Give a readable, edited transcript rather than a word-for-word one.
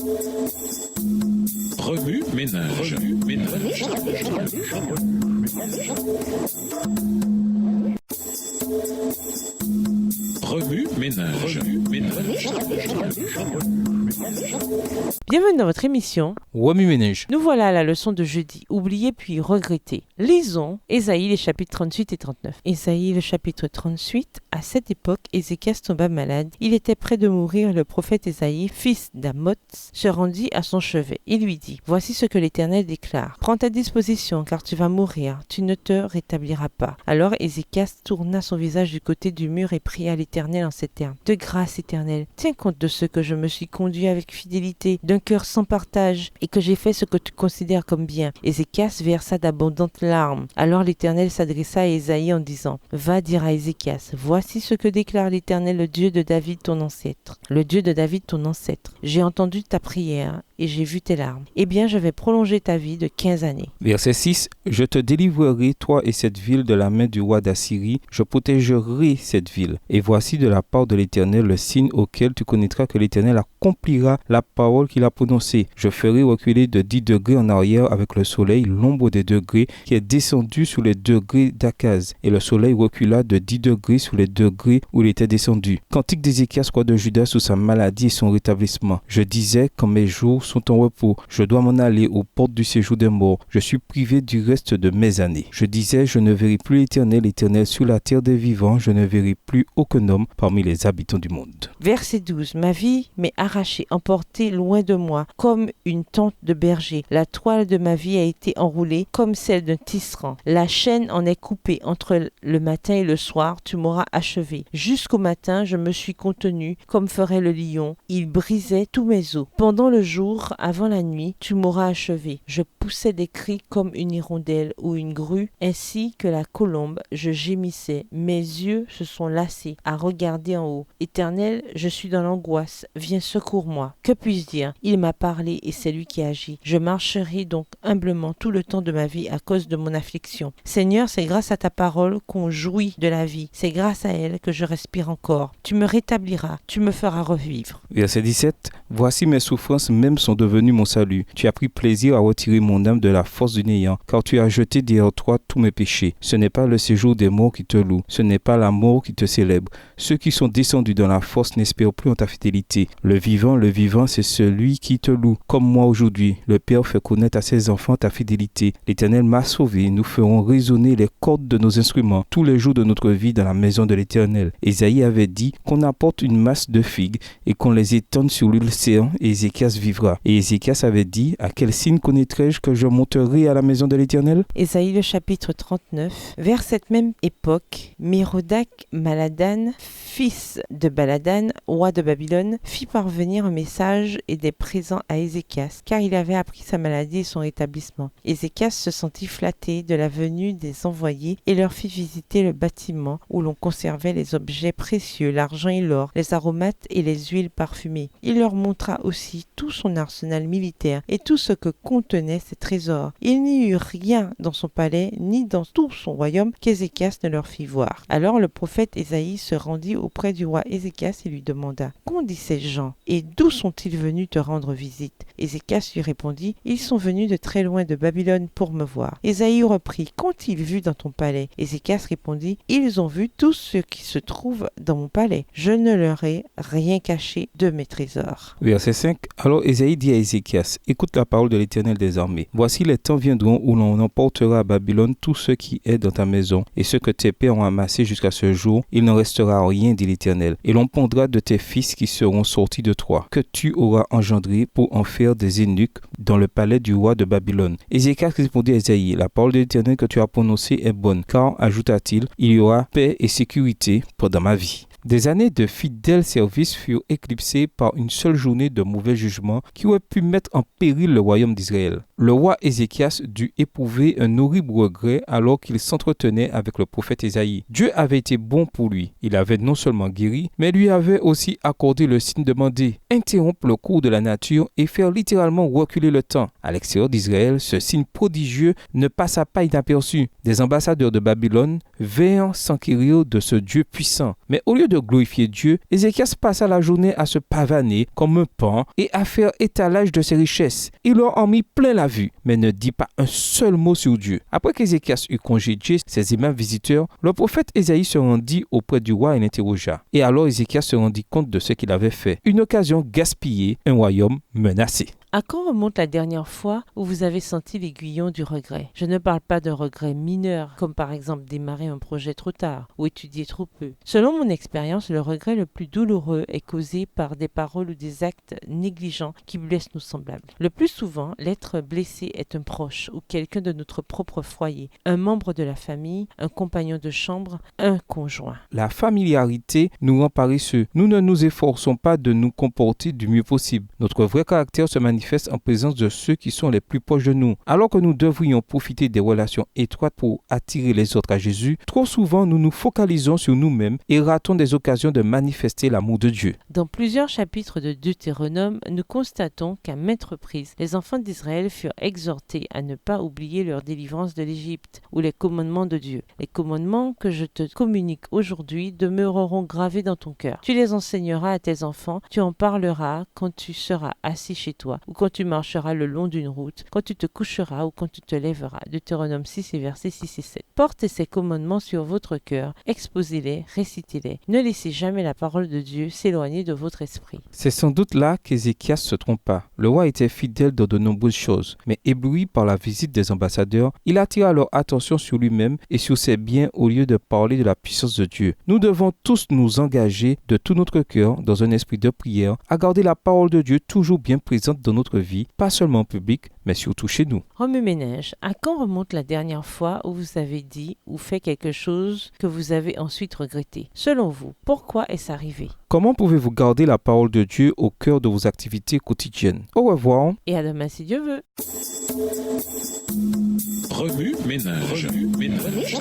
Remue ménage. Remue ménage. Bienvenue dans votre émission Remue ménage. Nous voilà à la leçon de jeudi, oublier puis regretter. Lisons Ésaïe les chapitres 38 et 39. Ésaïe le chapitre 38. À cette époque, Ézéchias tomba malade. Il était près de mourir. Le prophète Ésaïe, fils d'Amoz, se rendit à son chevet. Il lui dit: Voici ce que l'Éternel déclare. Prends ta disposition, car tu vas mourir. Tu ne te rétabliras pas. Alors Ézéchias tourna son visage du côté du mur et pria l'Éternel en ces termes: De grâce, Éternel, tiens compte de ce que je me suis conduit avec fidélité, d'un cœur sans partage, et que j'ai fait ce que tu considères comme bien. Ézéchias versa d'abondantes larmes. Alors l'Éternel s'adressa à Ésaïe en disant: Va dire à Ézéchias: Voici ce que déclare l'Éternel, le Dieu de David ton ancêtre. Le Dieu de David ton ancêtre. J'ai entendu ta prière et j'ai vu tes larmes. Eh bien, je vais prolonger ta vie de 15 années. Verset 6. Je te délivrerai, toi et cette ville, de la main du roi d'Assyrie. Je protégerai cette ville. Et voici de la part de l'Éternel le signe auquel tu connaîtras que l'Éternel accomplira la parole qu'il a prononcée. Je ferai reculer de 10 degrés en arrière avec le soleil l'ombre des degrés qui est descendu sous les degrés d'Akaz. Et le soleil recula de 10 degrés sous les degrés où il était descendu. Cantique d'Ézéchias, roi de Juda, sous sa maladie et son rétablissement. Je disais, quand mes jours sont en repos, je dois m'en aller aux portes du séjour des morts. Je suis privé du reste de mes années. Je disais, je ne verrai plus l'Éternel sur la terre des vivants. Je ne verrai plus aucun homme parmi les habitants du monde. Verset 12. Ma vie m'est arrachée, emportée loin de moi, comme une tente de berger. La toile de ma vie a été enroulée comme celle d'un tisserand. La chaîne en est coupée entre le matin et le soir. Tu m'auras achevé. Jusqu'au matin, je me suis contenu comme ferait le lion. Il brisait tous mes os. Pendant le jour, avant la nuit, tu m'auras achevé. Je poussais des cris comme une hirondelle ou une grue, ainsi que la colombe. Je gémissais. Mes yeux se sont lassés à regarder en haut. Éternel, je suis dans l'angoisse. Viens, secours-moi. Que puis-je dire? Il m'a parlé et c'est lui qui agit. Je marcherai donc humblement tout le temps de ma vie à cause de mon affliction. Seigneur, c'est grâce à ta parole qu'on jouit de la vie. C'est grâce à elle que je respire encore. Tu me rétabliras. Tu me feras revivre. Verset 17. Voici mes souffrances même sont devenues mon salut. Tu as pris plaisir à retirer mon âme de la force du néant, car tu as jeté derrière toi tous mes péchés. Ce n'est pas le séjour des morts qui te loue, ce n'est pas la mort qui te célèbre. Ceux qui sont descendus dans la force n'espèrent plus en ta fidélité. Le vivant, c'est celui qui te loue. Comme moi aujourd'hui, le Père fait connaître à ses enfants ta fidélité. L'Éternel m'a sauvé. Nous ferons résonner les cordes de nos instruments tous les jours de notre vie dans la maison de l'Éternel. Ésaïe avait dit qu'on apporte une masse de figues et qu'on les étende sur l'océan et Ézéchias vivra. Et Ézéchias avait dit: à quel signe connaîtrai-je que je monterai à la maison de l'Éternel? Ésaïe le chapitre 39. Vers cette même époque, Mérodach Baladan, fils de Baladan, roi de Babylone, fit parvenir un message et des présents à Ézéchias, car il avait appris sa maladie et son rétablissement. Ézéchias se sentit flatté de la venue des envoyés et leur fit visiter le bâtiment où l'on conservait les objets précieux, l'argent et l'or, les aromates et les huiles parfumées. Il leur montra aussi tout son arsenal militaire et tout ce que contenaient ses trésors. Il n'y eut rien dans son palais ni dans tout son royaume qu'Ézéchias ne leur fit voir. Alors le prophète Ésaïe se rendit auprès du roi Ézéchias et lui demanda: Qu'ont dit ces gens et d'où sont-ils venus te rendre visite? Ézéchias lui répondit: Ils sont venus de très loin de Babylone pour me voir. Ésaïe reprit: Qu'ont-ils vu dans ton palais? Ézéchias répondit: Ils ont vu tout ce qui se trouve dans mon palais. Je ne leur ai rien caché de mes trésors. Verset 5. Alors Ésaïe dit à Ézéchias: Écoute la parole de l'Éternel des armées. Voici les temps viendront où l'on emportera à Babylone tout ce qui est dans ta maison et ce que tes pères ont amassé jusqu'à ce jour. Il n'en restera rien, dit l'Éternel. Et l'on prendra de tes fils qui seront sortis de toi, que tu auras engendrés pour en faire des eunuques dans le palais du roi de Babylone. Ézéchias répondit à Ésaïe: La parole de l'Éternel que tu as prononcée est bonne, car, ajouta-t-il, il y aura paix et sécurité pendant ma vie. Des années de fidèles services furent éclipsées par une seule journée de mauvais jugement qui aurait pu mettre en péril le royaume d'Israël. Le roi Ézéchias dut éprouver un horrible regret alors qu'il s'entretenait avec le prophète Ésaïe. Dieu avait été bon pour lui. Il avait non seulement guéri, mais lui avait aussi accordé le signe demandé: interrompre le cours de la nature et faire littéralement reculer le temps. À l'extérieur d'Israël, ce signe prodigieux ne passa pas inaperçu. Des ambassadeurs de Babylone vinrent s'enquérir de ce Dieu puissant. Mais au lieu de glorifier Dieu, Ézéchias passa la journée à se pavaner comme un paon et à faire étalage de ses richesses. Il leur en mit plein la vue, mais ne dit pas un seul mot sur Dieu. Après qu'Ézéchias eut congédié ses aimables visiteurs, le prophète Ésaïe se rendit auprès du roi et l'interrogea. Et alors Ézéchias se rendit compte de ce qu'il avait fait. Une occasion gaspillée, un royaume menacé. À quand remonte la dernière fois où vous avez senti l'aiguillon du regret? Je ne parle pas d'un regret mineur, comme par exemple démarrer un projet trop tard ou étudier trop peu. Selon mon expérience, le regret le plus douloureux est causé par des paroles ou des actes négligents qui blessent nos semblables. Le plus souvent, l'être blessé est un proche ou quelqu'un de notre propre foyer, un membre de la famille, un compagnon de chambre, un conjoint. La familiarité nous rend paresseux. Nous ne nous efforçons pas de nous comporter du mieux possible. Notre vrai caractère se manifeste en présence de ceux qui sont les plus proches de nous. Alors que nous devrions profiter des relations étroites pour attirer les autres à Jésus, trop souvent nous nous focalisons sur nous-mêmes et ratons des occasions de manifester l'amour de Dieu. Dans plusieurs chapitres de Deutéronome, nous constatons qu'à maintes reprises, les enfants d'Israël furent exhortés à ne pas oublier leur délivrance de l'Égypte ou les commandements de Dieu. Les commandements que je te communique aujourd'hui demeureront gravés dans ton cœur. Tu les enseigneras à tes enfants, tu en parleras quand tu seras assis chez toi ou quand tu marcheras le long d'une route, quand tu te coucheras ou quand tu te lèveras. Deutéronome 6 et versets 6 et 7. Portez ces commandements sur votre cœur, exposez-les, récitez-les. Ne laissez jamais la parole de Dieu s'éloigner de votre esprit. C'est sans doute là qu'Ézéchias se trompa. Le roi était fidèle dans de nombreuses choses, mais ébloui par la visite des ambassadeurs, il attira leur attention sur lui-même et sur ses biens au lieu de parler de la puissance de Dieu. Nous devons tous nous engager de tout notre cœur dans un esprit de prière à garder la parole de Dieu toujours bien présente dans notre vie, pas seulement en public, mais surtout chez nous. Remue-ménage, à quand remonte la dernière fois où vous avez dit ou fait quelque chose que vous avez ensuite regretté? Selon vous, pourquoi est-ce arrivé? Comment pouvez-vous garder la parole de Dieu au cœur de vos activités quotidiennes? Au revoir. Et à demain si Dieu veut. Remue ménage. Remue ménage.